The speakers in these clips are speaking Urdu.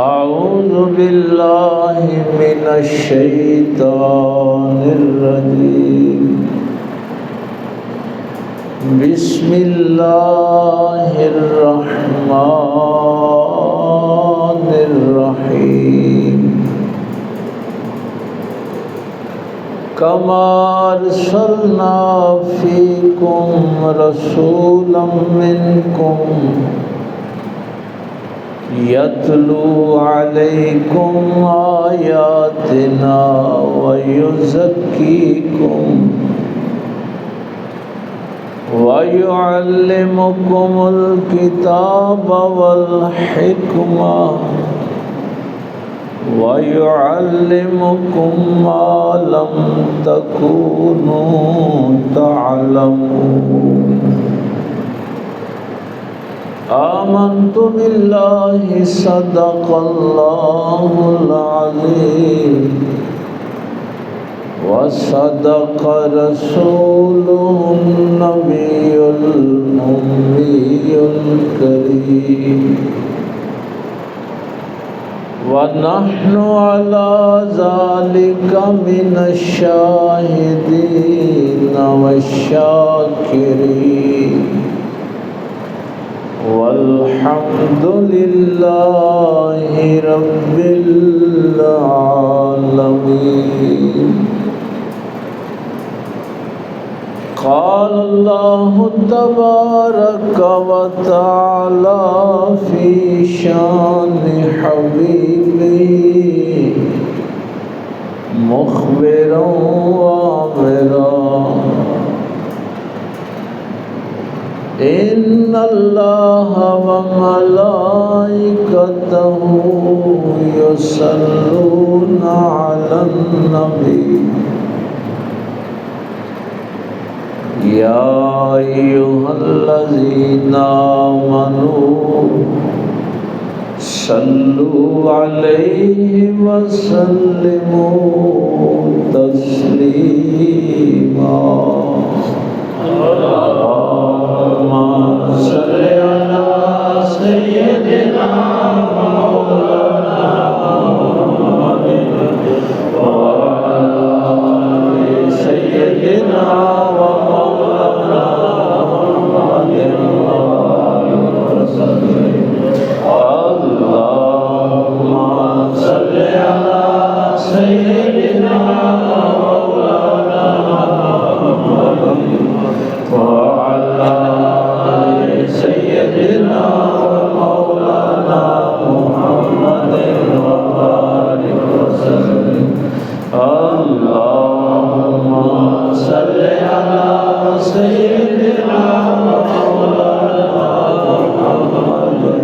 أعوذ بالله من الشيطان الرجيم بسم الله الرحمن الرحيم كما أرسلنا فيكم رسولا منكم يتلو عليكم آياتنا ويزكيكم ويعلمكم الكتاب والحكمة ويعلمكم ما لم تكونوا تعلمون آمنت بالله صدق الله العظيم وصدق رسوله النبي الأمي الكريم ونحن على ذلك من الشاهدين والشاكرين والحمد لله رب العالمين قال الله تبارك وتعالى في شان حبيبه مخبرا وآمرا إن الله وملائكته يصلون على النبي يا أيها الذين آمنوا صلوا عليه وسلموا تسليما اللهم صل على سيدنا مولانا محمد وعلى آل سيدنا ومولانا محمد وسلم اللهم صل على سيدنا مولانا محمد وعلى آل سيدنا ومولانا محمد وبارك وسلم اللهم صل على سيدنا مولانا محمد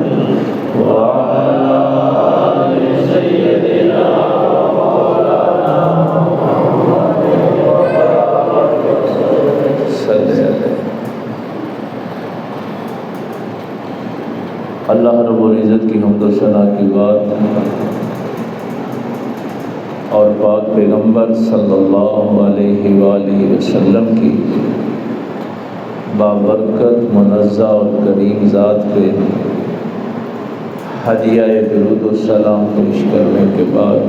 وعلى آل سيدنا مولانا محمد وبارك وسلم. اللہ رب العزت کی حمد و ثنا کی بات اور پاک پیغمبر صلی اللہ علیہ وآلہ وسلم کی بابرکت منزہ اور کریم ذات پہ ہدیہ درود و سلام پیش کرنے کے بعد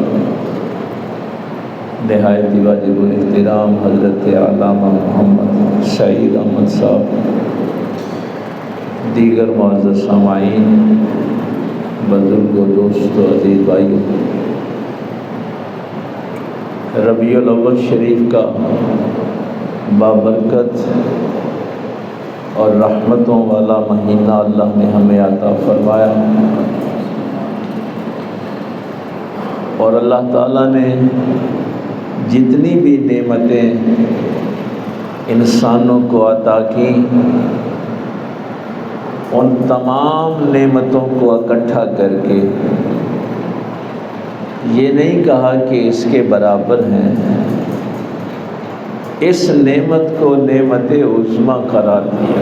نہایت واجب الاحترام حضرت علامہ محمد سعید احمد صاحب، دیگر معزز سامعین، بزرگ و دوست و عزیز بھائیوں، ربیع الاول شریف کا بابرکت اور رحمتوں والا مہینہ اللہ نے ہمیں عطا فرمایا، اور اللہ تعالیٰ نے جتنی بھی نعمتیں انسانوں کو عطا کی ان تمام نعمتوں کو اکٹھا کر کے یہ نہیں کہا کہ اس کے برابر ہیں، اس نعمت کو نعمت عظمیٰ قرار دیا۔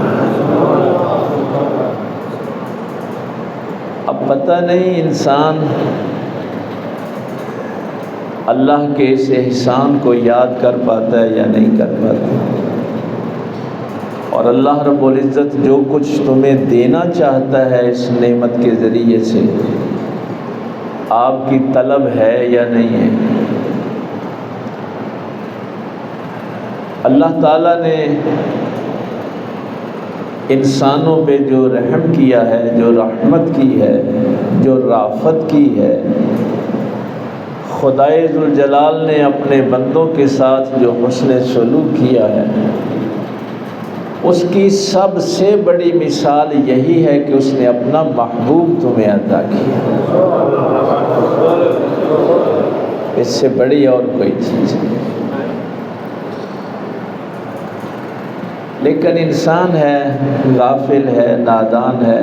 اب پتہ نہیں انسان اللہ کے اس احسان کو یاد کر پاتا ہے یا نہیں کر پاتا، اور اللہ رب العزت جو کچھ تمہیں دینا چاہتا ہے اس نعمت کے ذریعے سے آپ کی طلب ہے یا نہیں ہے؟ اللہ تعالیٰ نے انسانوں پہ جو رحم کیا ہے، جو رحمت کی ہے، جو رافت کی ہے، خدائے ذوالجلال نے اپنے بندوں کے ساتھ جو حسن سلوک کیا ہے، اس کی سب سے بڑی مثال یہی ہے کہ اس نے اپنا محبوب تمہیں عطا کیا۔ اس سے بڑی اور کوئی چیز نہیں۔ لیکن انسان ہے، غافل ہے، نادان ہے،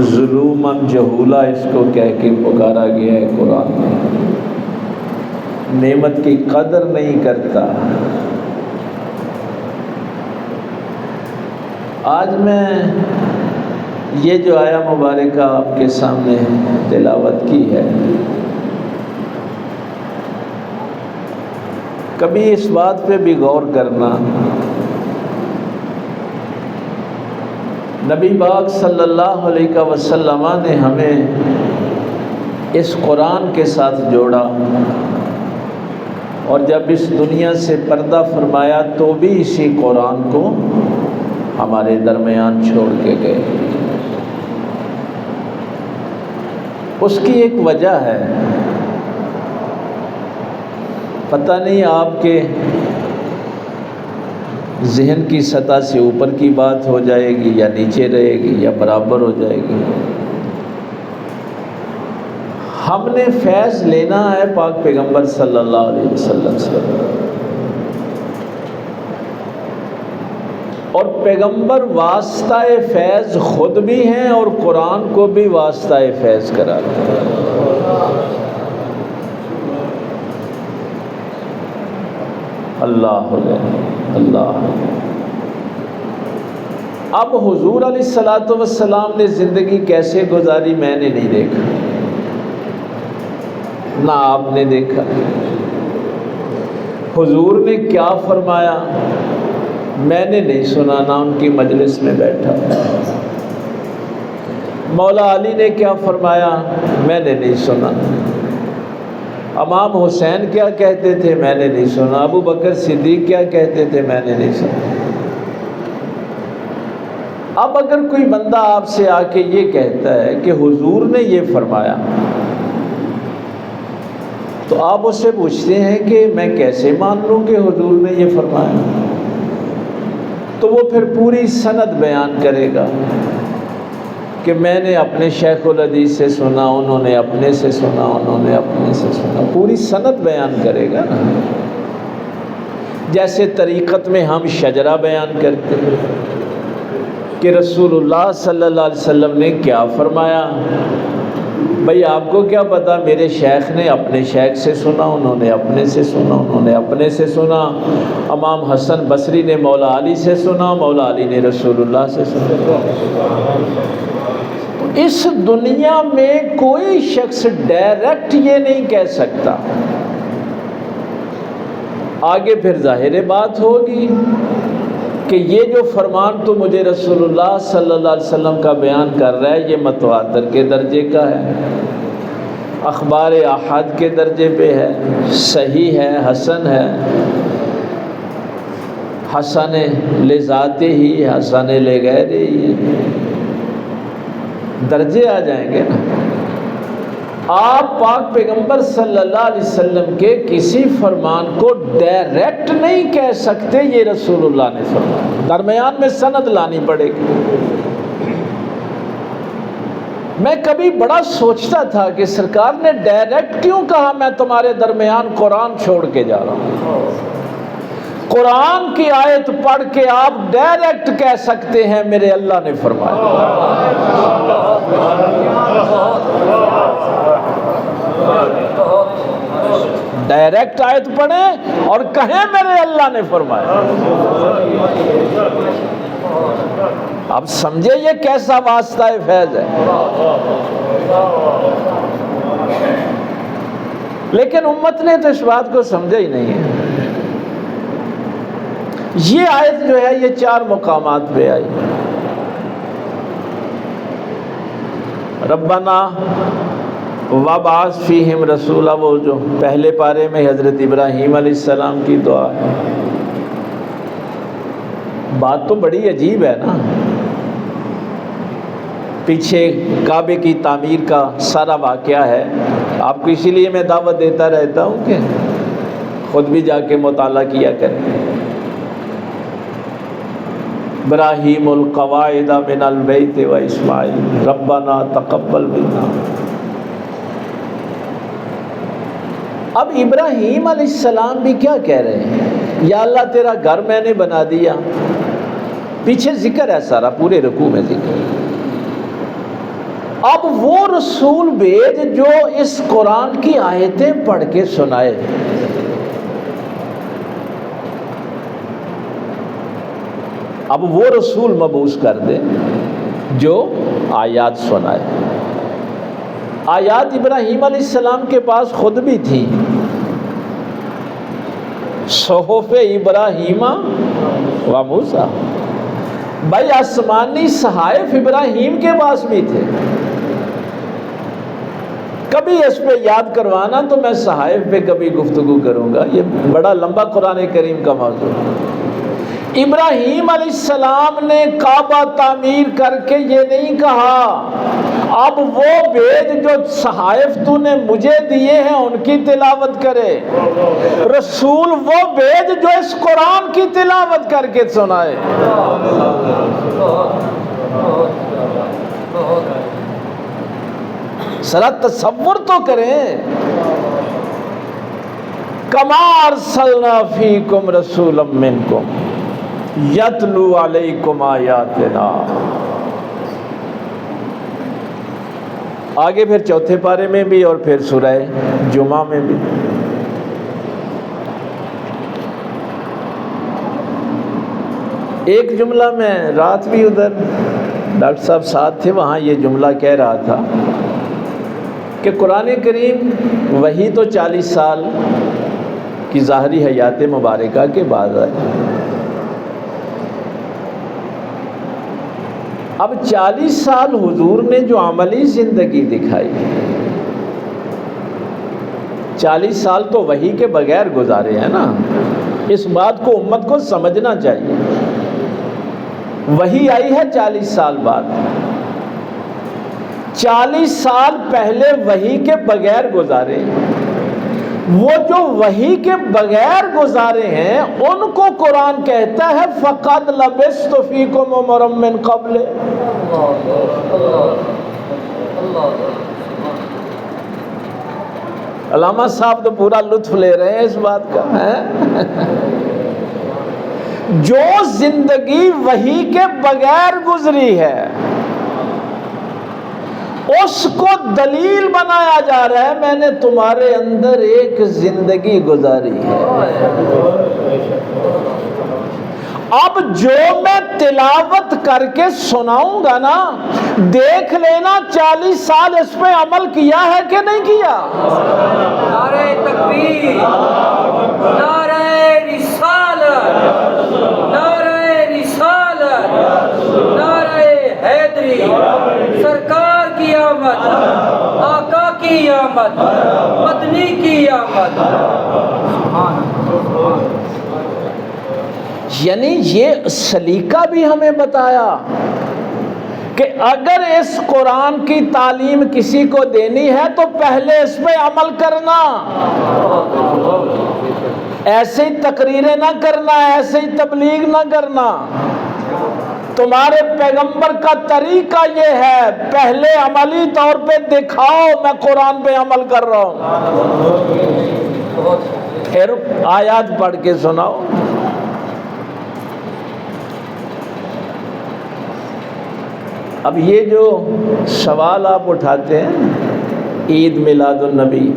ظلوماً جہولا اس کو کہہ کے پکارا گیا ہے قرآن میں، نعمت کی قدر نہیں کرتا۔ آج میں یہ جو آیا مبارکہ آپ کے سامنے تلاوت کی ہے، کبھی اس بات پہ بھی غور کرنا، نبی پاک صلی اللہ علیہ وسلم نے ہمیں اس قرآن کے ساتھ جوڑا، اور جب اس دنیا سے پردہ فرمایا تو بھی اسی قرآن کو ہمارے درمیان چھوڑ کے گئے۔ اس کی ایک وجہ ہے، پتہ نہیں آپ کے ذہن کی سطح سے اوپر کی بات ہو جائے گی یا نیچے رہے گی یا برابر ہو جائے گی۔ ہم نے فیض لینا ہے پاک پیغمبر صلی اللہ علیہ وسلم سے، اور پیغمبر واسطہ فیض خود بھی ہیں اور قرآن کو بھی واسطہ فیض قرار دیا۔ اللہ اللہ۔ اب حضور علیہ الصلوۃ والسلام نے زندگی کیسے گزاری میں نے نہیں دیکھا، نہ آپ نے دیکھا۔ حضور نے کیا فرمایا میں نے نہیں سنا، نہ ان کی مجلس میں بیٹھا۔ مولا علی نے کیا فرمایا میں نے نہیں سنا۔ امام حسین کیا کہتے تھے میں نے نہیں سنا۔ ابو بکر صدیق کیا کہتے تھے میں نے نہیں سنا۔ اب اگر کوئی بندہ آپ سے آ کے یہ کہتا ہے کہ حضور نے یہ فرمایا، تو آپ اس سے پوچھتے ہیں کہ میں کیسے مان لوں کہ حضور نے یہ فرمایا؟ تو وہ پھر پوری سند بیان کرے گا کہ میں نے اپنے شیخ الحدیث سے سنا، انہوں نے اپنے سے سنا، انہوں نے اپنے سے سنا، پوری سند بیان کرے گا نا۔ جیسے طریقت میں ہم شجرہ بیان کرتے ہیں کہ رسول اللہ صلی اللہ علیہ وسلم نے کیا فرمایا، بھئی آپ کو کیا پتا، میرے شیخ نے اپنے شیخ سے سنا، انہوں نے اپنے سے سنا، انہوں نے اپنے سے سنا۔ امام حسن بصری نے مولا علی سے سنا، مولا علی نے رسول اللہ سے سنا۔ اس دنیا میں کوئی شخص ڈائریکٹ یہ نہیں کہہ سکتا۔ آگے پھر ظاہر بات ہوگی کہ یہ جو فرمان تو مجھے رسول اللہ صلی اللہ علیہ وسلم کا بیان کر رہا ہے، یہ متواتر کے درجے کا ہے، اخبار احاد کے درجے پہ ہے، صحیح ہے، حسن ہے، حسن لذاتہ ہی، حسن لغیرہ ہی، درجے آ جائیں گے نا۔ آپ پاک پیغمبر صلی اللہ علیہ وسلم کے کسی فرمان کو ڈائریکٹ نہیں کہہ سکتے یہ رسول اللہ نے فرمایا، درمیان میں سند لانی پڑے گی۔ میں کبھی بڑا سوچتا تھا کہ سرکار نے ڈائریکٹ کیوں کہا میں تمہارے درمیان قرآن چھوڑ کے جا رہا ہوں۔ قرآن کی آیت پڑھ کے آپ ڈائریکٹ کہہ سکتے ہیں میرے اللہ نے فرمایا۔ ڈائریکٹ آیت پڑھیں اور کہیں میرے اللہ نے فرمایا۔ اب سمجھے یہ کیسا واسطہ فیض ہے۔ لیکن امت نے تو اس بات کو سمجھا ہی نہیں ہے۔ یہ آیت جو ہے یہ 4 مقامات پہ آئی۔ ربنا وَبَعَثْ فِيهِمْ رَسُولًا، وہ جو پہلے پارے میں حضرت ابراہیم علیہ السلام کی دعا ہے۔ بات تو بڑی عجیب ہے نا، پیچھے کعبے کی تعمیر کا سارا واقعہ ہے، آپ کو اسی لیے میں دعوت دیتا رہتا ہوں کہ خود بھی جا کے مطالعہ کیا کریں۔ ابراہیم القواعد من البیت و اسماعیل ربنا تقبل منا۔ اب ابراہیم علیہ السلام بھی کیا کہہ رہے ہیں؟ یا اللہ تیرا گھر میں نے بنا دیا، پیچھے ذکر ہے سارا، پورے رکوع میں ذکر ہے۔ اب وہ رسول بھیج جو اس قرآن کی آیتیں پڑھ کے سنائے۔ اب وہ رسول مبعوث کر دے جو آیات سنائے۔ آیات ابراہیم علیہ السلام کے پاس خود بھی تھی، صحف ابراہیم و موسیٰ، بھائی آسمانی صحائف ابراہیم کے پاس بھی تھے۔ کبھی اس پہ یاد کروانا تو میں صحائف پہ کبھی گفتگو کروں گا، یہ بڑا لمبا قرآن کریم کا موضوع ہے۔ ابراہیم علیہ السلام نے کعبہ تعمیر کر کے یہ نہیں کہا اب وہ بھیج جو صحائف تو نے مجھے دیے ہیں ان کی تلاوت کرے، رسول وہ بھیج جو اس قرآن کی تلاوت کر کے سنائے۔ ذرا تصور تو کریں، کما ارسلنا فیکم رسولا منکم یتلو علیکم آیاتنا۔ آگے پھر چوتھے پارے میں بھی اور پھر سورہ جمعہ میں بھی۔ ایک جملہ میں رات بھی ادھر ڈاکٹر صاحب ساتھ تھے، وہاں یہ جملہ کہہ رہا تھا کہ قرآن کریم وہی تو 40 سال کی ظاہری حیات مبارکہ کے بعد آئے۔ اب 40 سال حضور نے جو عملی زندگی دکھائی، 40 سال تو وحی کے بغیر گزارے ہیں نا، اس بات کو امت کو سمجھنا چاہیے۔ وحی آئی ہے 40 سال بعد، 40 سال پہلے وحی کے بغیر گزارے، وہ جو وحی کے بغیر گزارے ہیں ان کو قرآن کہتا ہے فَقَدْ لَبِثْتُ فِيكُمْ عُمَرًا مِّن قَبْلِ۔ علامہ صاحب تو پورا لطف لے رہے ہیں اس بات کا ہے۔ جو زندگی وحی کے بغیر گزری ہے اس کو دلیل بنایا جا رہا ہے، میں نے تمہارے اندر ایک زندگی گزاری ہے۔ اب جو میں تلاوت کر کے سناؤں گا نا، دیکھ لینا 40 سال اس پہ عمل کیا ہے کہ نہیں کیا۔ نعرہ تکبیر، نعرہ رسالت، نعرہ رسالت، نعرہ حیدری، سرکار کی آمد، آقا کی آمد، مدنی کی آمد۔ یعنی یہ سلیقہ بھی ہمیں بتایا کہ اگر اس قرآن کی تعلیم کسی کو دینی ہے تو پہلے اس پہ عمل کرنا، ایسے ہی تقریریں نہ کرنا، ایسے ہی تبلیغ نہ کرنا۔ تمہارے پیغمبر کا طریقہ یہ ہے، پہلے عملی طور پہ دکھاؤ میں قرآن پہ عمل کر رہا ہوں، پھر آیات پڑھ کے سناؤ۔ اب یہ جو سوال آپ اٹھاتے ہیں عید میلاد النبی،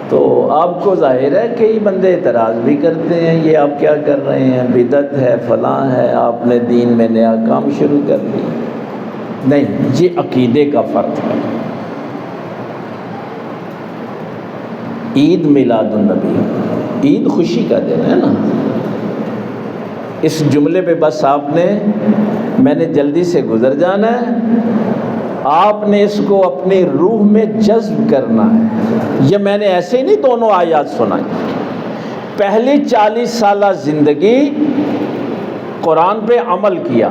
تو آپ کو ظاہر ہے کئی بندے اعتراض بھی کرتے ہیں، یہ آپ کیا کر رہے ہیں، بدعت ہے، فلاں ہے، آپ نے دین میں نیا کام شروع کر دیا۔ نہیں، یہ عقیدے کا فرق ہے۔ عید میلاد النبی، عید خوشی کا دن ہے نا۔ اس جملے پہ بس آپ نے، میں نے جلدی سے گزر جانا ہے آپ نے اس کو اپنی روح میں جذب کرنا ہے۔ یہ میں نے ایسے ہی نہیں دونوں آیات سنائی، پہلی 40 سالہ زندگی قرآن پہ عمل کیا۔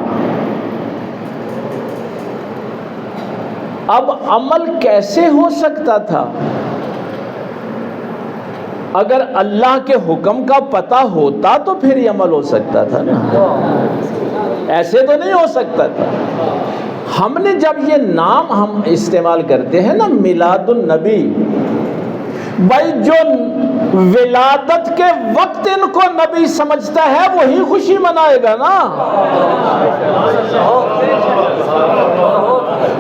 اب عمل کیسے ہو سکتا تھا؟ اگر اللہ کے حکم کا پتہ ہوتا تو پھر یہ عمل ہو سکتا تھا نا، ایسے تو نہیں ہو سکتا تھا۔ ہم نے جب یہ نام ہم استعمال کرتے ہیں نا میلاد النبی، بھائی جو ولادت کے وقت ان کو نبی سمجھتا ہے وہی خوشی منائے گا نا۔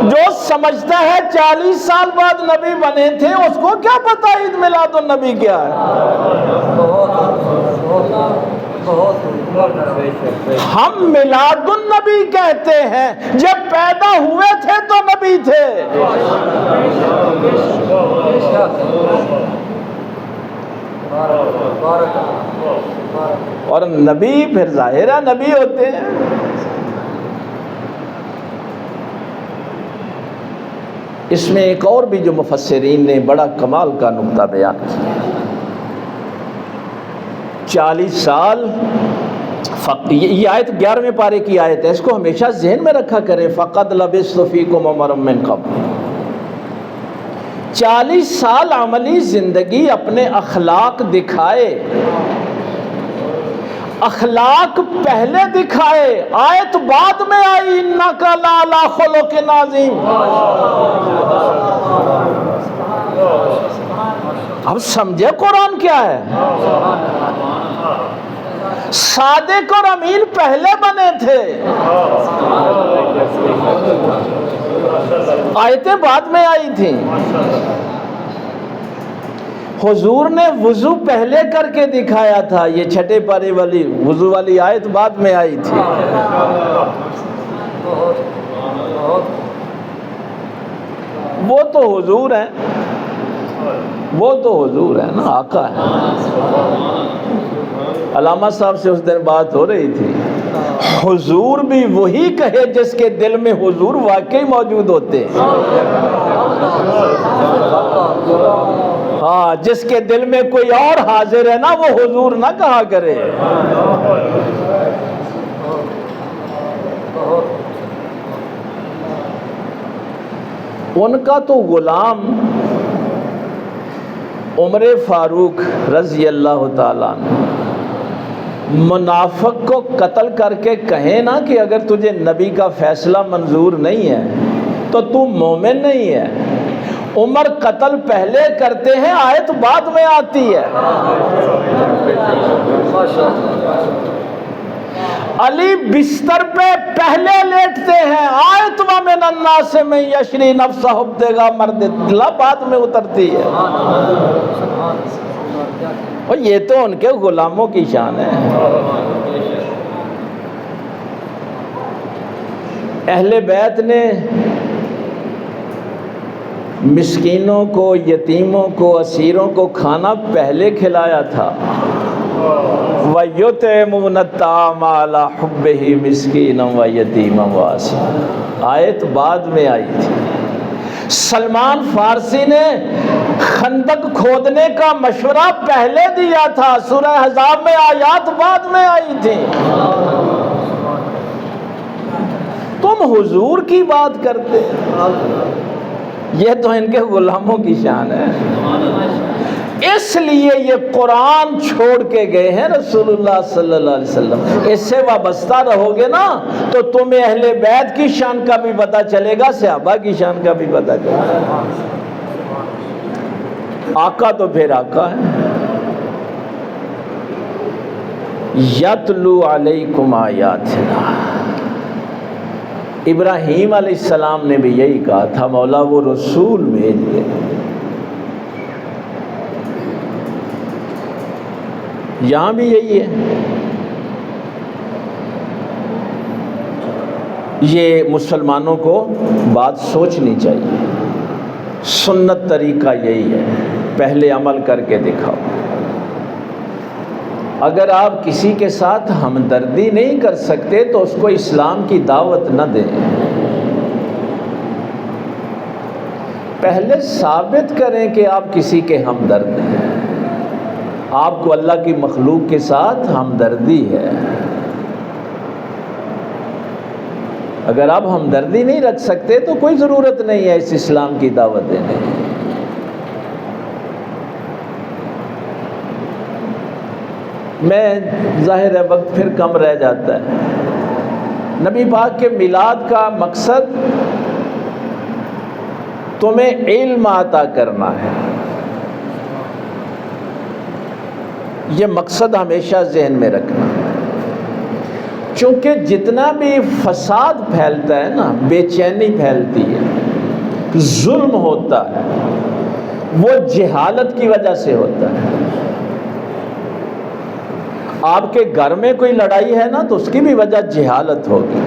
جو سمجھتا ہے 40 سال بعد نبی بنے تھے اس کو کیا پتا عید میلاد النبی کیا ہے؟ ہم میلاد النبی کہتے ہیں، جب پیدا ہوئے تھے تو نبی تھے۔ اور نبی پھر ظاہرہ نبی ہوتے ہیں۔ اس میں ایک اور بھی جو مفسرین نے بڑا کمال کا نقطہ بیان کیا، 40 سال یہ آیت 11ویں پارے کی آیت ہے، اس کو ہمیشہ ذہن میں رکھا کریں، فَقَدْ لَبِثْتُ فِيكُمْ عُمَرًا مِّن قَبْلِ۔ 40 سال عملی زندگی اپنے اخلاق دکھائے، اخلاق پہلے دکھائے، آیت بعد میں آئی، اِنَّكَ لَعَلَىٰ خُلُقٍ عَظِيمٍ۔ اب سمجھے قرآن کیا ہے؟ صادق اور امین پہلے بنے تھے، آیتیں بعد میں آئی تھیں۔ حضور نے وضو پہلے کر کے دکھایا تھا، یہ چھٹے پارے والی وضو والی آیت بعد میں آئی تھی۔ وہ تو حضور ہیں، وہ تو حضور ہیں نا، آقا ہے۔ علامہ صاحب سے اس دن بات ہو رہی تھی، حضور بھی وہی کہے جس کے دل میں حضور واقعی موجود ہوتے ہیں۔ ہاں، جس کے دل میں کوئی اور حاضر ہے نا وہ حضور نہ کہا کرے۔ ان کا تو غلام عمر فاروق رضی اللہ تعالیٰ عنہ منافق کو قتل کر کے کہیں نا کہ اگر تجھے نبی کا فیصلہ منظور نہیں ہے تو تو مومن نہیں ہے، عمر قتل پہلے کرتے ہیں، آیت بعد میں آتی ہے۔ علی بستر پہ پہلے لیٹتے ہیں، آیت وَمِنَ النَّاسِ مَن يَشْرِي نَفْسَهُ ابْتِغَاءَ مَرْضَاتِ اللَّهِ بعد میں اترتی ہے۔ اور یہ تو ان کے غلاموں کی شان ہے۔ اہل بیت نے مسکینوں کو، یتیموں کو، اسیروں کو کھانا پہلے کھلایا تھا۔ وَيُطْعِمُونَ الطَّعَامَ عَلَىٰ حُبِّهِ مِسْكِينًا وَيَتِيمًا وَأَسِيرًا، آیت بعد میں آئی تھی۔ سلمان فارسی نے خندق کھودنے کا مشورہ پہلے دیا تھا، سورہ احزاب میں آیات بعد میں آئی تھی۔ تم حضور کی بات کرتے، یہ تو ان کے غلاموں کی شان ہے۔ اس لیے یہ قرآن چھوڑ کے گئے ہیں رسول اللہ صلی اللہ علیہ وسلم۔ اس سے وابستہ رہو گے نا تو تمہیں اہل بیت کی شان کا بھی پتہ چلے گا، صحابہ کی شان کا بھی پتہ چلے گا۔ آقا تو پھر آقا ہے۔ یتلو علیکم آیاتنا، ابراہیم علیہ السلام نے بھی یہی کہا تھا، مولا وہ رسول بھیج دے۔ یہاں بھی یہی ہے۔ یہ مسلمانوں کو بات سوچنی چاہیے، سنت طریقہ یہی ہے، پہلے عمل کر کے دکھاؤ۔ اگر آپ کسی کے ساتھ ہمدردی نہیں کر سکتے تو اس کو اسلام کی دعوت نہ دیں۔ پہلے ثابت کریں کہ آپ کسی کے ہمدرد ہیں، آپ کو اللہ کی مخلوق کے ساتھ ہمدردی ہے۔ اگر آپ ہمدردی نہیں رکھ سکتے تو کوئی ضرورت نہیں ہے اس اسلام کی دعوت دینے کی۔ میں ظاہر ہے وقت پھر کم رہ جاتا ہے۔ نبی پاک کے میلاد کا مقصد تمہیں علم عطا کرنا ہے، یہ مقصد ہمیشہ ذہن میں رکھنا، چونکہ جتنا بھی فساد پھیلتا ہے نا، بے چینی پھیلتی ہے، ظلم ہوتا ہے، وہ جہالت کی وجہ سے ہوتا ہے۔ آپ کے گھر میں کوئی لڑائی ہے نا تو اس کی بھی وجہ جہالت ہوگی،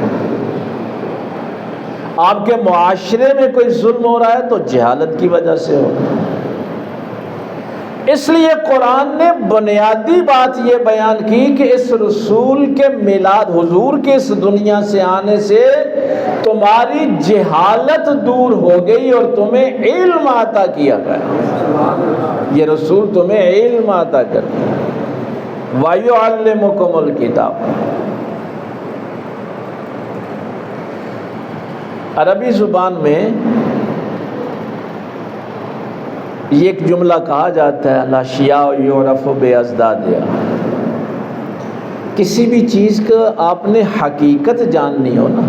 آپ کے معاشرے میں کوئی ظلم ہو رہا ہے تو جہالت کی وجہ سے ہوگا۔ اس لیے قرآن نے بنیادی بات یہ بیان کی کہ اس رسول کے میلاد، حضور کے اس دنیا سے آنے سے تمہاری جہالت دور ہو گئی اور تمہیں علم عطا کیا گیا۔ یہ رسول تمہیں علم عطا کرتا ہے۔ وَيُعَلِّمُكُمُ الْكِتَابَ۔ عربی زبان میں یہ ایک جملہ کہا جاتا ہے، الاشیاء یعرف بازدادها۔ کسی بھی چیز کا آپ نے حقیقت جاننی ہو نا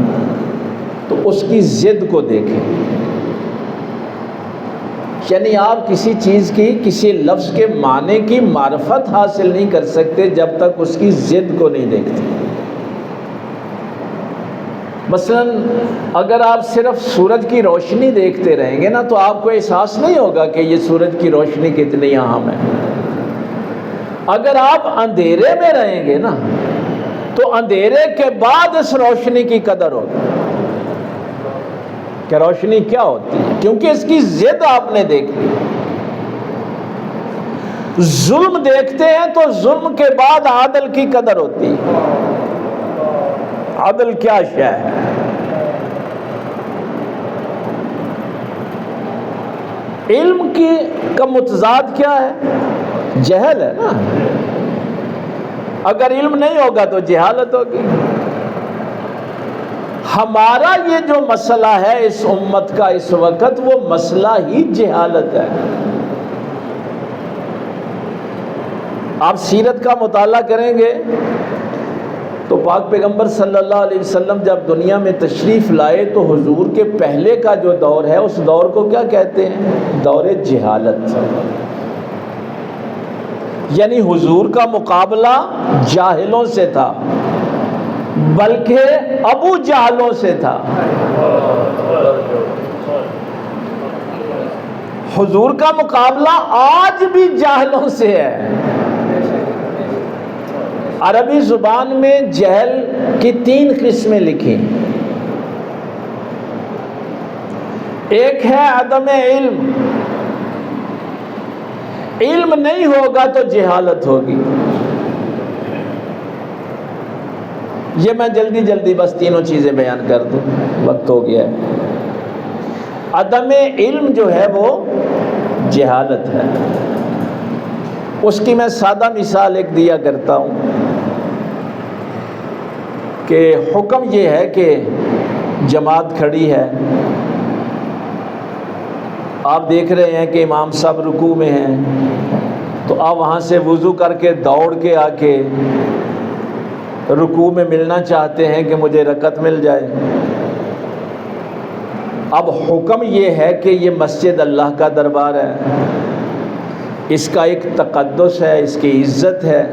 تو اس کی ضد کو دیکھیں، یعنی آپ کسی چیز کی، کسی لفظ کے معنی کی معرفت حاصل نہیں کر سکتے جب تک اس کی ضد کو نہیں دیکھتے۔ مثلا اگر آپ صرف سورج کی روشنی دیکھتے رہیں گے نا تو آپ کو احساس نہیں ہوگا کہ یہ سورج کی روشنی کتنی اہم ہے۔ اگر آپ اندھیرے میں رہیں گے نا تو اندھیرے کے بعد اس روشنی کی قدر ہوگی کہ روشنی کیا ہوتی ہے، کیونکہ اس کی ضد آپ نے دیکھی۔ ظلم دیکھتے ہیں تو ظلم کے بعد عدل کی قدر ہوتی ہے۔ عدل کیا شے ہے؟ علم کا متضاد کیا ہے؟ جہل ہے نا۔ اگر علم نہیں ہوگا تو جہالت ہوگی۔ ہمارا یہ جو مسئلہ ہے اس امت کا اس وقت، وہ مسئلہ ہی جہالت ہے۔ آپ سیرت کا مطالعہ کریں گے تو پاک پیغمبر صلی اللہ علیہ وسلم جب دنیا میں تشریف لائے تو حضور کے پہلے کا جو دور ہے اس دور کو کیا کہتے ہیں؟ دور جہالت۔ یعنی حضور کا مقابلہ جاہلوں سے تھا، بلکہ ابو جہلوں سے تھا۔ حضور کا مقابلہ آج بھی جاہلوں سے ہے۔ عربی زبان میں جہل کی 3 قسمیں لکھی، ایک ہے عدم علم، علم نہیں ہوگا تو جہالت ہوگی۔ یہ میں جلدی بس تینوں چیزیں بیان کر دوں، وقت ہو گیا ہے۔ عدم علم جو ہے وہ جہالت ہے۔ اس کی میں سادہ مثال ایک دیا کرتا ہوں کہ حکم یہ ہے کہ جماعت کھڑی ہے، آپ دیکھ رہے ہیں کہ امام صاحب رکوع میں ہیں، تو آپ وہاں سے وضو کر کے دوڑ کے آ کے رکوع میں ملنا چاہتے ہیں کہ مجھے رکعت مل جائے۔ اب حکم یہ ہے کہ یہ مسجد اللہ کا دربار ہے، اس کا ایک تقدس ہے، اس کی عزت ہے۔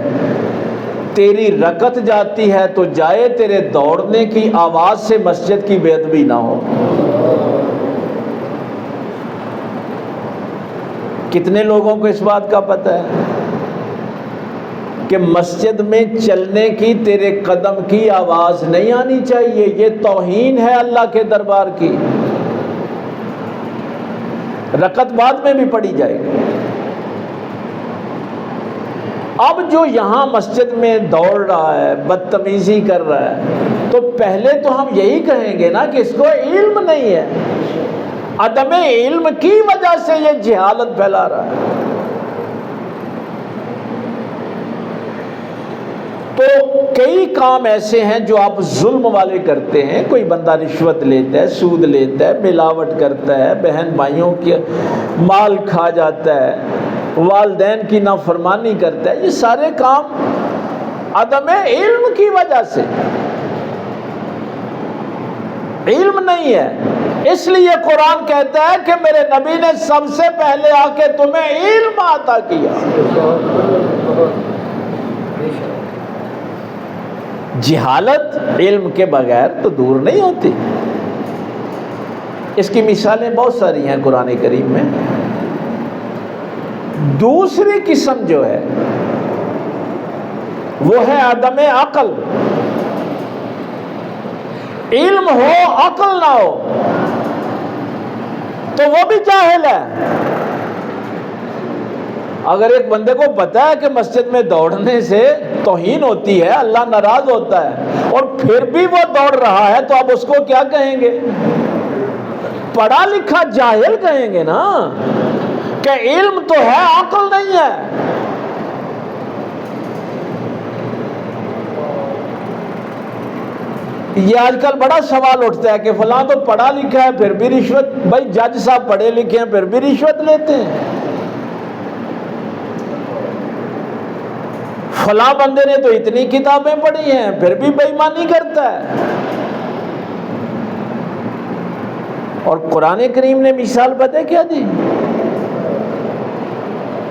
تیری رکعت جاتی ہے تو جائے، تیرے دوڑنے کی آواز سے مسجد کی بے ادبی نہ ہو۔ کتنے لوگوں کو اس بات کا پتہ ہے کہ مسجد میں چلنے کی، تیرے قدم کی آواز نہیں آنی چاہیے؟ یہ توہین ہے اللہ کے دربار کی۔ رکعت بعد میں بھی پڑھی جائے گی۔ اب جو یہاں مسجد میں دوڑ رہا ہے، بدتمیزی کر رہا ہے، تو پہلے تو ہم یہی کہیں گے نا کہ اس کو علم نہیں ہے۔ عدم علم کی وجہ سے یہ جہالت پھیلا رہا ہے۔ تو کئی کام ایسے ہیں جو آپ ظلم والے کرتے ہیں، کوئی بندہ رشوت لیتا ہے، سود لیتا ہے، ملاوٹ کرتا ہے، بہن بھائیوں کے مال کھا جاتا ہے، والدین کی نافرمانی کرتا ہے، یہ سارے کام عدم علم کی وجہ سے، علم نہیں ہے۔ اس لیے قرآن کہتا ہے کہ میرے نبی نے سب سے پہلے آ کے تمہیں علم عطا کیا۔ جہالت علم کے بغیر تو دور نہیں ہوتی۔ اس کی مثالیں بہت ساری ہیں قرآن کریم میں۔ دوسری قسم جو ہے وہ ہے عدم عقل۔ علم ہو عقل نہ ہو تو وہ بھی جاہل ہے۔ اگر ایک بندے کو پتا ہے کہ مسجد میں دوڑنے سے توہین ہوتی ہے، اللہ ناراض ہوتا ہے، اور پھر بھی وہ دوڑ رہا ہے، تو اب اس کو کیا کہیں گے؟ پڑھا لکھا جاہل کہیں گے نا، کہ علم تو ہے عقل نہیں ہے۔ یہ آج کل بڑا سوال اٹھتا ہے کہ فلاں تو پڑھا لکھا ہے پھر بھی رشوت۔ بھائی جج صاحب پڑھے لکھے ہیں پھر بھی رشوت لیتے ہیں۔ فلاں بندے نے تو اتنی کتابیں پڑھی ہیں پھر بھی بے ایمانی کرتا ہے۔ اور قرآن کریم نے مثال پتہ کیا دی؟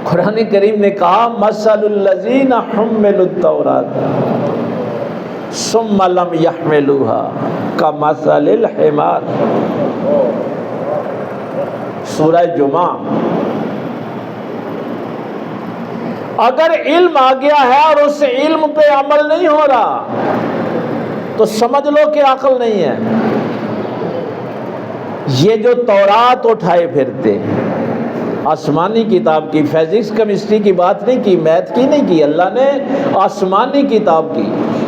قرآن کریم نے کہا مثل الذین حملوا التوراۃ ثم لم يحملوها كمثل الحمار۔ سورہ جمعہ۔ اگر علم آ گیا ہے اور اس علم پہ عمل نہیں ہو رہا تو سمجھ لو کہ عقل نہیں ہے۔ یہ جو تورات اٹھائے پھرتے، آسمانی کتاب کی، فزکس کیمسٹری کی بات نہیں کی، میتھ کی نہیں کی، اللہ نے آسمانی کتاب کی،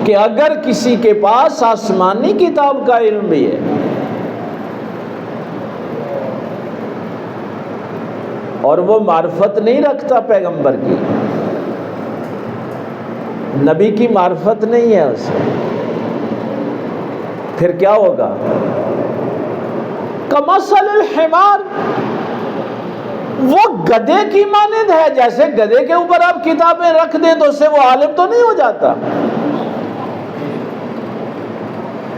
کہ اگر کسی کے پاس آسمانی کتاب کا علم بھی ہے اور وہ معرفت نہیں رکھتا پیغمبر کی، نبی کی معرفت نہیں ہے اسے، پھر کیا ہوگا؟ کمثل الحمار، وہ گدھے کی مانند ہے۔ جیسے گدھے کے اوپر آپ کتابیں رکھ دیں تو اس سے وہ عالم تو نہیں ہو جاتا۔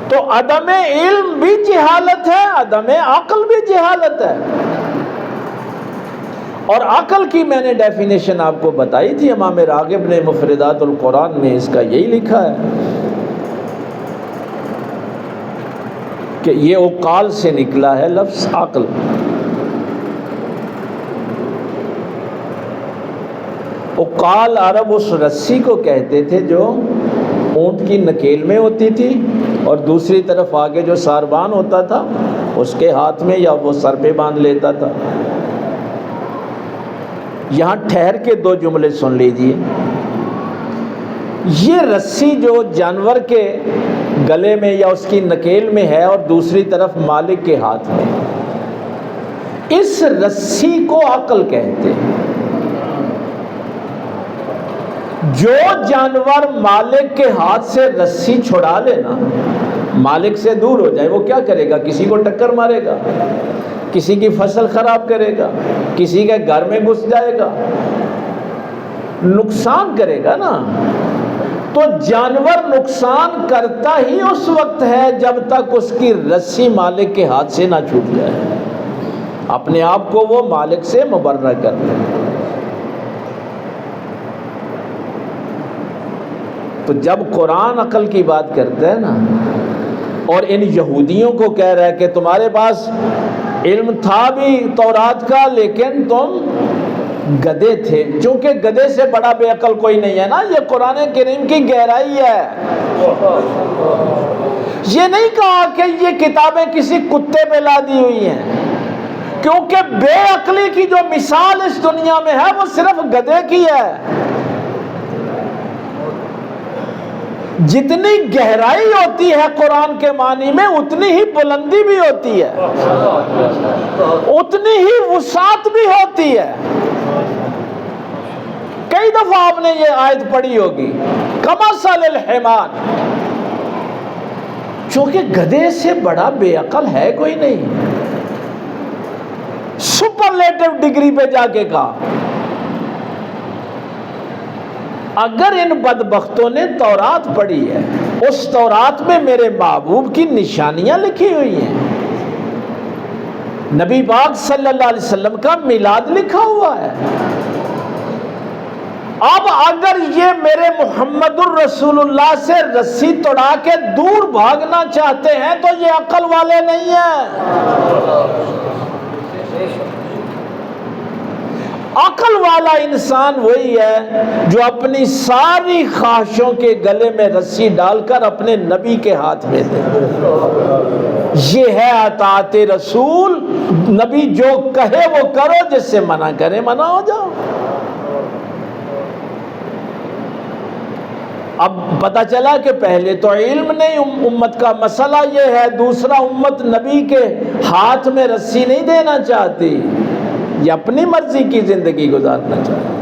تو عدم علم بھی جہالت ہے، عدم عقل بھی جہالت ہے۔ اور عقل کی میں نے ڈیفینیشن آپ کو بتائی تھی، امام راغب نے مفردات القرآن میں اس کا یہی لکھا ہے کہ یہ عقال سے نکلا ہے لفظ عقل۔ عقال عرب اس رسی کو کہتے تھے جو اونٹ کی نکیل میں ہوتی تھی اور دوسری طرف آگے جو ساربان ہوتا تھا اس کے ہاتھ میں یا وہ سر پہ باندھ لیتا تھا۔ یہاں ٹھہر کے دو جملے سن لیجئے۔ یہ رسی جو جانور کے گلے میں یا اس کی نکیل میں ہے اور دوسری طرف مالک کے ہاتھ میں، اس رسی کو عقل کہتے ہیں۔ جو جانور مالک کے ہاتھ سے رسی چھڑا لینا، مالک سے دور ہو جائے، وہ کیا کرے گا؟ کسی کو ٹکر مارے گا، کسی کی فصل خراب کرے گا، کسی کے گھر میں گھس جائے گا، نقصان کرے گا نا۔ تو جانور نقصان کرتا ہی اس وقت ہے جب تک اس کی رسی مالک کے ہاتھ سے نہ چھوٹ جائے، اپنے آپ کو وہ مالک سے مبرہ کر دے۔ تو جب قرآن عقل کی بات کرتا ہے نا، اور ان یہودیوں کو کہہ رہا ہے کہ تمہارے پاس علم تھا بھی تورات کا لیکن تم گدھے تھے، چونکہ گدھے سے بڑا بے عقل کوئی نہیں ہے نا۔ یہ قرآن کریم کی گہرائی ہے۔ یہ نہیں کہا کہ یہ کتابیں کسی کتے پہ لا دی ہوئی ہیں، کیونکہ بے عقلی کی جو مثال اس دنیا میں ہے وہ صرف گدھے کی ہے۔ جتنی گہرائی ہوتی ہے قرآن کے معنی میں اتنی ہی بلندی بھی ہوتی ہے، اتنی ہی وسعت بھی ہوتی ہے۔ کئی دفعہ آپ نے یہ آیت پڑھی ہوگی، کمثل الحمار، چونکہ گدھے سے بڑا بے عقل ہے کوئی نہیں۔ سپرلیٹو ڈگری پہ جا کے کہا، اگر ان بدبختوں نے تورات پڑھی ہے، اس تورات میں میرے محبوب کی نشانیاں لکھی ہوئی ہیں، نبی پاک صلی اللہ علیہ وسلم کا میلاد لکھا ہوا ہے، اب اگر یہ میرے محمد الرسول اللہ سے رسی توڑا کے دور بھاگنا چاہتے ہیں تو یہ عقل والے نہیں ہیں۔ عقل والا انسان وہی ہے جو اپنی ساری خواہشوں کے گلے میں رسی ڈال کر اپنے نبی کے ہاتھ میں دے۔ یہ ہے اطاعت رسول، نبی جو کہے وہ کرو، جس سے منع کرے منع ہو جاؤ۔ اب پتہ چلا کہ پہلے تو علم نہیں، امت کا مسئلہ یہ ہے، دوسرا امت نبی کے ہاتھ میں رسی نہیں دینا چاہتی، یہ اپنی مرضی کی زندگی گزارنا چاہتی۔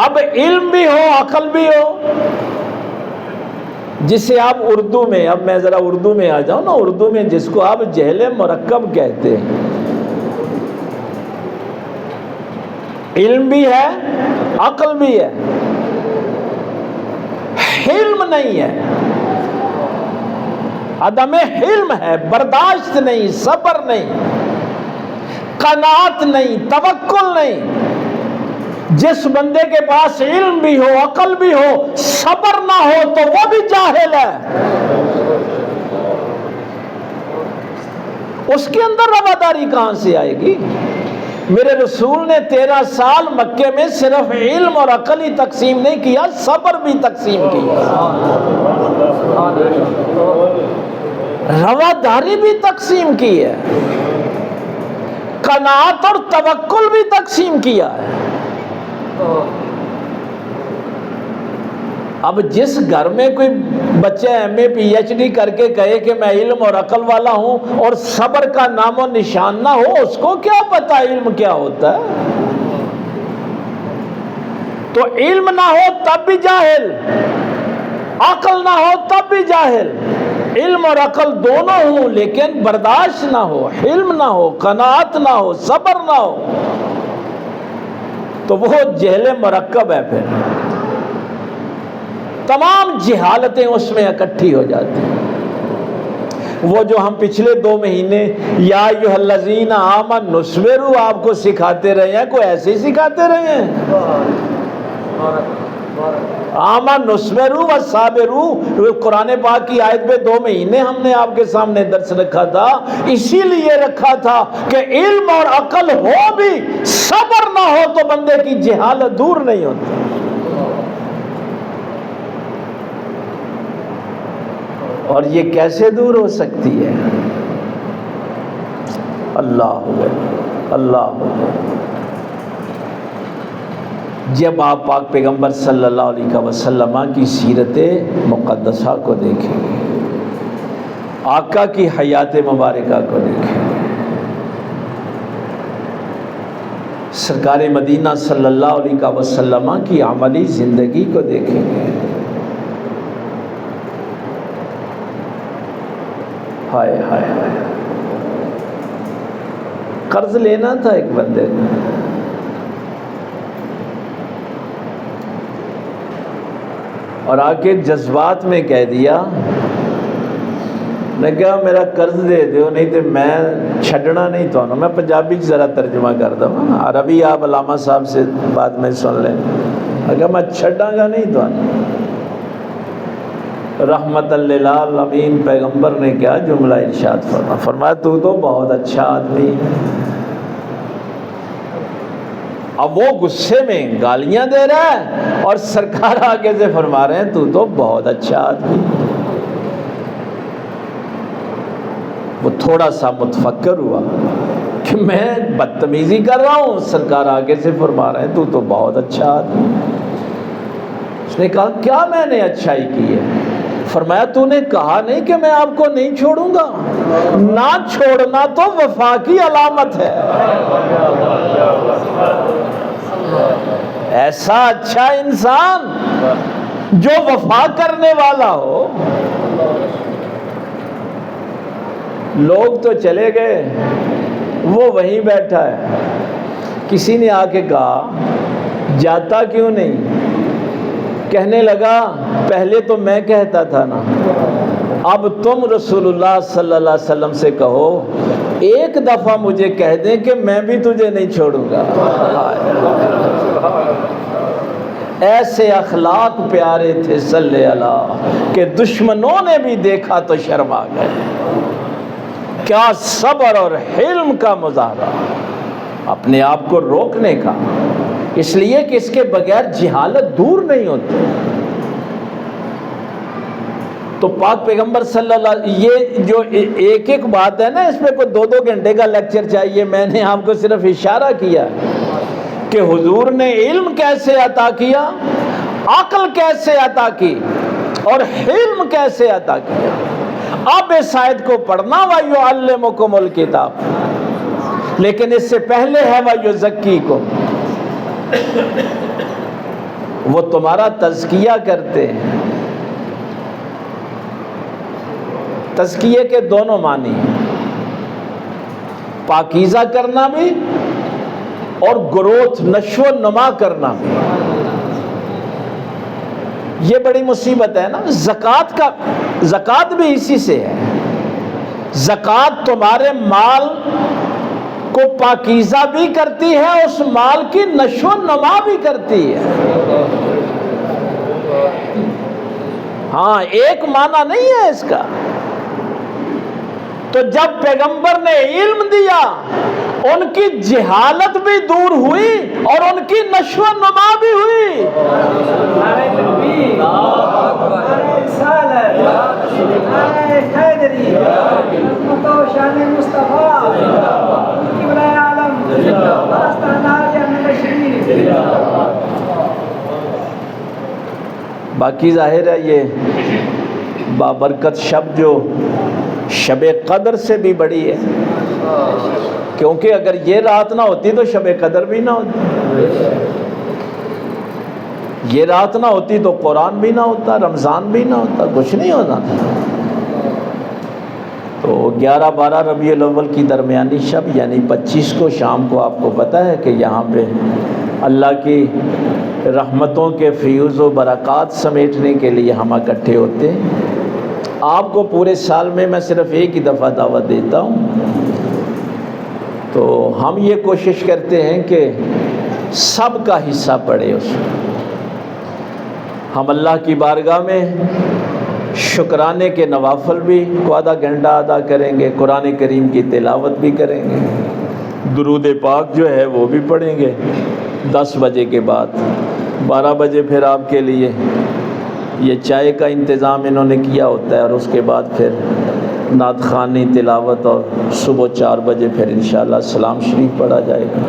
اب علم بھی ہو، عقل بھی ہو، جسے آپ اردو میں، اب میں ذرا اردو میں آ جاؤں نا، اردو میں جس کو آپ جہل مرکب کہتے ہیں، علم بھی ہے، عقل بھی ہے، حلم نہیں ہے، عدم حلم ہے، برداشت نہیں، صبر نہیں، قناعت نہیں، توکل نہیں۔ جس بندے کے پاس علم بھی ہو، عقل بھی ہو، صبر نہ ہو تو وہ بھی جاہل ہے، اس کے اندر رواداری کہاں سے آئے گی؟ میرے رسول نے 13 سال مکے میں صرف علم اور عقل ہی تقسیم نہیں کیا، صبر بھی تقسیم کیا، رواداری بھی تقسیم کی ہے، قناعت اور توکل بھی تقسیم کیا ہے۔ اب جس گھر میں کوئی بچہ MA PhD کر کے کہے کہ میں علم اور عقل والا ہوں اور صبر کا نام و نشان نہ ہو، اس کو کیا پتا علم کیا ہوتا ہے؟ تو علم نہ ہو تب بھی جاہل، عقل نہ ہو تب بھی جاہل۔ علم اور عقل دونوں ہوں لیکن برداشت نہ ہو، حلم نہ ہو، قناعت نہ ہو، صبر نہ ہو، تو وہ جہل مرکب ہے، پھر تمام جہالتیں اس میں اکٹھی ہو جاتی ہیں۔ وہ جو ہم پچھلے 2 مہینے یا ایھا الذین آمنوا اصبروا آپ کو سکھاتے رہے ہیں، کوئی ایسے ہی سکھاتے رہے ہیں؟ آمنوا اصبروا وصابروا، قرآن پاک کی آیت پہ 2 مہینے ہم نے آپ کے سامنے درس رکھا تھا، اسی لیے رکھا تھا کہ علم اور عقل ہو بھی صبر نہ ہو تو بندے کی جہالت دور نہیں ہوتی۔ اور یہ کیسے دور ہو سکتی ہے؟ اللہ جب آپ پاک پیغمبر صلی اللہ علیہ وسلم کی سیرت مقدسہ کو دیکھیں گے، آقا کی حیات مبارکہ کو دیکھیں گے، سرکار مدینہ صلی اللہ علیہ وسلم کی عملی زندگی کو دیکھیں گے، ہائے ہائے ہائے، قرض لینا تھا ایک بندے کو، اور آ کے جذبات میں کہہ دیا، میں کہا میرا قرض دے دیو نہیں تو میں چھڈنا نہیں تو، میں پنجابی ذرا ترجمہ کر دوں، عربی آپ علامہ صاحب سے بعد میں سن لیں، اگر میں چھڈاں گا نہیں تو۔ رحمت للعالمین پیغمبر نے کیا جملہ ارشاد فرمایا، تو بہت اچھا آدمی ہے۔ اب وہ غصے میں گالیاں دے رہا ہے اور سرکار آگے سے فرما رہے ہیں تو بہت اچھا آدمی ہے۔ وہ تھوڑا سا متفکر ہوا کہ میں بدتمیزی کر رہا ہوں، سرکار آگے سے فرما رہے ہیں تو بہت اچھا آدمی ہے۔ اس نے کہا کیا میں نے اچھائی کی ہے؟ فرمایا تو نے کہا نہیں کہ میں آپ کو نہیں چھوڑوں گا؟ نہ چھوڑنا تو وفا کی علامت ہے۔ ایسا اچھا انسان جو وفا کرنے والا ہو۔ لوگ تو چلے گئے، وہ وہیں بیٹھا ہے۔ کسی نے آ کے کہا جاتا کیوں نہیں؟ کہنے لگا پہلے تو میں کہتا تھا نا، اب تم رسول اللہ صلی اللہ علیہ وسلم سے کہو ایک دفعہ مجھے کہہ دیں کہ میں بھی تجھے نہیں چھوڑوں گا۔ ایسے اخلاق پیارے تھے صلی اللہ کہ دشمنوں نے بھی دیکھا تو شرما گئے۔ کیا صبر اور حلم کا مظاہرہ، اپنے آپ کو روکنے کا، اس لیے کہ اس کے بغیر جہالت دور نہیں ہوتی۔ تو پاک پیغمبر صلی اللہ علیہ وسلم، یہ جو ایک ایک بات ہے نا، اس پہ کوئی 2 گھنٹے کا لیکچر چاہیے۔ میں نے آپ کو صرف اشارہ کیا کہ حضور نے علم کیسے عطا کیا، عقل کیسے عطا کی اور حلم کیسے عطا کیا۔ اب اس آیت کو پڑھنا وَيُعَلِّمُكُمُ الْكِتَابَ، لیکن اس سے پہلے ہے وَيُزَكِّيكُم، وہ تمہارا تزکیہ کرتے ہیں۔ تزکیے کے دونوں معنی ہیں، پاکیزہ کرنا بھی اور گروتھ، نشو و نما کرنا بھی۔ یہ بڑی مصیبت ہے نا، زکوٰۃ بھی اسی سے ہے۔ زکوٰۃ تمہارے مال کو پاکیزہ بھی کرتی ہے، اس مال کی نشو و نما بھی کرتی ہے۔ ہاں، ایک معنی نہیں ہے اس کا۔ تو جب پیغمبر نے علم دیا، ان کی جہالت بھی دور ہوئی اور ان کی نشو و نما بھی ہوئی۔ باقی ظاہر ہے یہ بابرکت شب جو شب قدر سے بھی بڑی ہے، کیونکہ اگر یہ رات نہ ہوتی تو شب قدر بھی نہ ہوتی، یہ رات نہ ہوتی تو قرآن بھی نہ ہوتا، رمضان بھی نہ ہوتا، کچھ نہیں ہوتا تھا۔ تو 11-12 ربیع الاول کی درمیانی شب یعنی 25 کو شام کو، آپ کو پتہ ہے کہ یہاں پہ اللہ کی رحمتوں کے فیوز و برکات سمیٹنے کے لیے ہم اکٹھے ہوتے ہیں۔ آپ کو پورے سال میں میں صرف ایک ہی دفعہ دعوت دیتا ہوں، تو ہم یہ کوشش کرتے ہیں کہ سب کا حصہ پڑے اس میں۔ ہم اللہ کی بارگاہ میں شکرانے کے نوافل بھی کو آدھا گھنٹہ ادا کریں گے، قرآن کریم کی تلاوت بھی کریں گے، درود پاک جو ہے وہ بھی پڑھیں گے 10 بجے کے بعد۔ 12 بجے پھر آپ کے لیے یہ چائے کا انتظام انہوں نے کیا ہوتا ہے، اور اس کے بعد پھر نعت خوانی، تلاوت، اور صبح 4 بجے پھر انشاءاللہ سلام شریف پڑھا جائے گا۔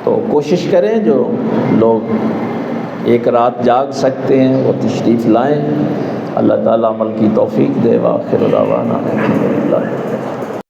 تو کوشش کریں جو لوگ ایک رات جاگ سکتے ہیں وہ تشریف لائیں۔ اللہ تعالیٰ عمل کی توفیق دے۔ وآخر دعوانا الحمدللہ۔